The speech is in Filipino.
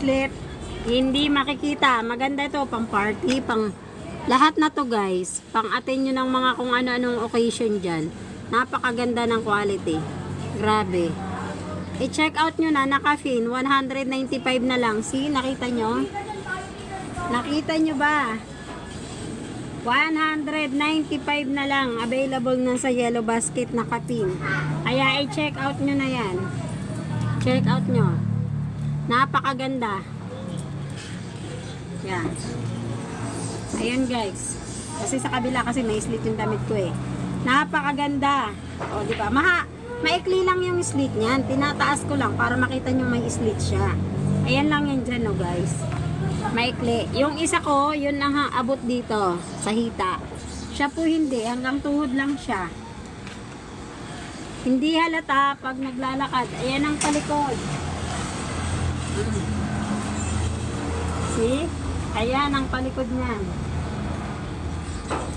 slit. Hindi makikita. Maganda ito, pang party, pang lahat na to guys. Pang attend nyo ng mga kung ano-anong occasion dyan. Napakaganda ng quality. Grabe. I-check out nyo na, naka-fin. 195 na lang. See, nakita nyo? Nakita nyo ba? 195 na lang. Available na sa Yellow Basket, naka-pin. Kaya i-check out nyo na yan. Check out nyo. Napakaganda. Yan. Ayan guys. Kasi sa kabila kasi may slit yung damit ko eh. Napakaganda. O, di ba? Maikli lang yung slit niyan. Tinataas ko lang para makita nyo may slit siya. Ayan lang yan dyan, no guys. Maikli. Yung isa ko, yun ang abot dito sa hita. Siya po hindi. Hanggang tuhod lang siya. Hindi halata pag naglalakad. Ayan ang palikod. See? Ayan ang palikod niyan.